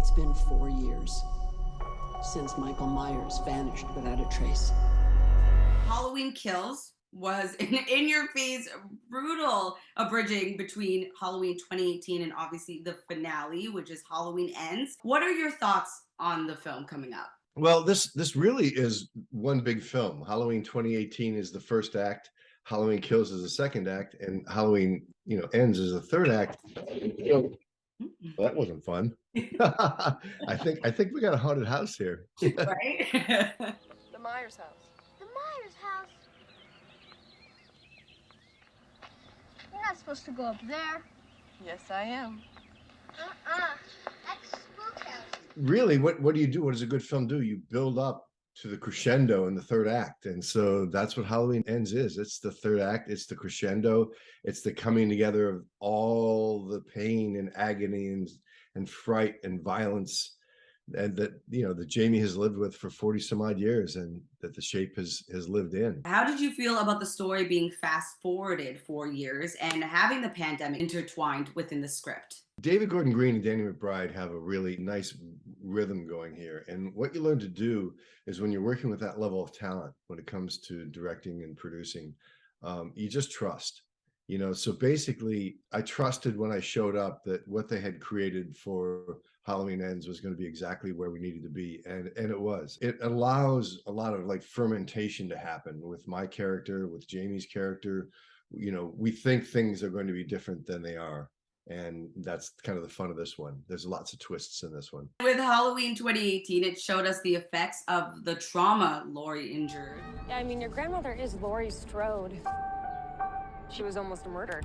It's been 4 years since Michael Myers vanished without a trace. Halloween Kills was an in-your-face, brutal abridging between Halloween 2018 and obviously the finale, which is Halloween Ends. What are your thoughts on the film coming up? Well, this really is one big film. Halloween 2018 is the first act. Halloween Kills is the second act, and Halloween, Ends is the third act. So, well, that wasn't fun. I think we got a haunted house here. Right? The Myers house. The Myers house? You're not supposed to go up there. Yes, I am. That's the spook house. Really, what do you do? What does a good film do? You build up to the crescendo in the third act. And so that's what Halloween Ends is. It's the third act. It's the crescendo. It's the coming together of all the pain and agony and fright and violence and that Jamie has lived with for 40 some odd years, and that the Shape has lived in. How did you feel about the story being fast forwarded 4 years and having the pandemic intertwined within the script? David Gordon Green and Danny McBride have a really nice rhythm going here. And what you learn to do is when you're working with that level of talent, when it comes to directing and producing, you just trust. So basically, I trusted when I showed up that what they had created for Halloween Ends was going to be exactly where we needed to be. And it was. It allows a lot of fermentation to happen with my character, with Jamie's character. We think things are going to be different than they are. And that's kind of the fun of this one. There's lots of twists in this one. With Halloween 2018, it showed us the effects of the trauma Laurie endured. Yeah, I mean, your grandmother is Laurie Strode. She was almost murdered.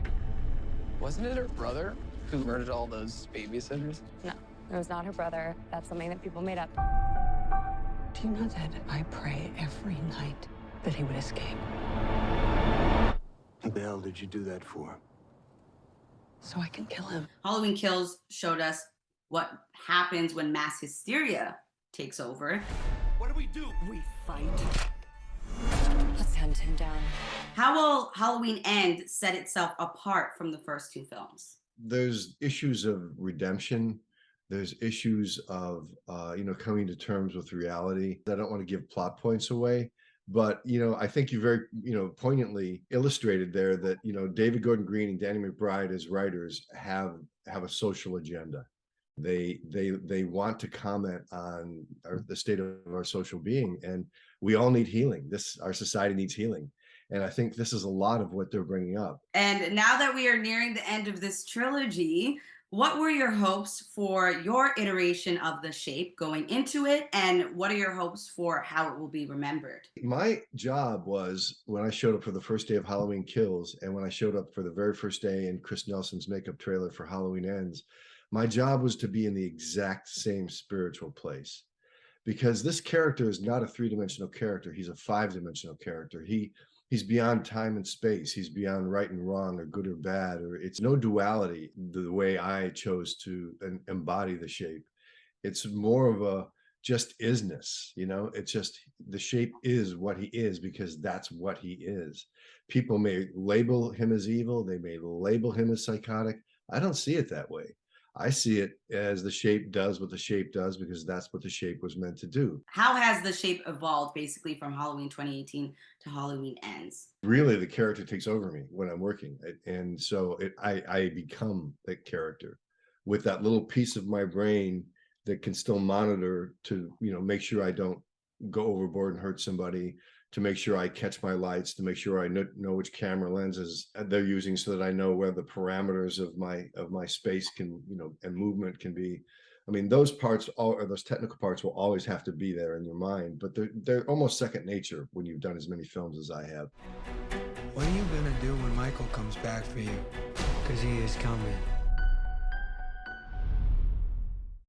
Wasn't it her brother who murdered all those babysitters? No, it was not her brother. That's something that people made up. Do you know that I pray every night that he would escape? What the hell did you do that for? So I can kill him. Halloween Kills showed us what happens when mass hysteria takes over. What do we do? We fight. Let's hunt him down. How will Halloween End set itself apart from the first two films? There's issues of redemption. There's issues of, coming to terms with reality. I don't want to give plot points away, but, I think you very, poignantly illustrated there that, David Gordon Green and Danny McBride as writers have a social agenda. They want to comment on the state of our social being, and we all need healing. Our society needs healing. And I think this is a lot of what they're bringing up. And now that we are nearing the end of this trilogy, what were your hopes for your iteration of The Shape going into it? And what are your hopes for how it will be remembered? My job was, when I showed up for the first day of Halloween Kills, and when I showed up for the very first day in Chris Nelson's makeup trailer for Halloween Ends, my job was to be in the exact same spiritual place. Because this character is not a three-dimensional character. He's a five-dimensional character. He's beyond time and space. He's beyond right and wrong or good or bad, or it's no duality the way I chose to embody the Shape. It's more of a just isness, it's just the Shape is what he is because that's what he is. People may label him as evil. They may label him as psychotic. I don't see it that way. I see it as the Shape does what the Shape does because that's what the Shape was meant to do. How has the Shape evolved basically from Halloween 2018 to Halloween Ends? Really, the character takes over me when I'm working. And so I become that character with that little piece of my brain that can still monitor to, make sure I don't go overboard and hurt somebody, to make sure I catch my lights, to make sure I know which camera lenses they're using so that I know where the parameters of my space can, and movement can be. I mean, those parts, or those technical parts will always have to be there in your mind, but they're almost second nature when you've done as many films as I have. What are you gonna do when Michael comes back for you? Because he is coming.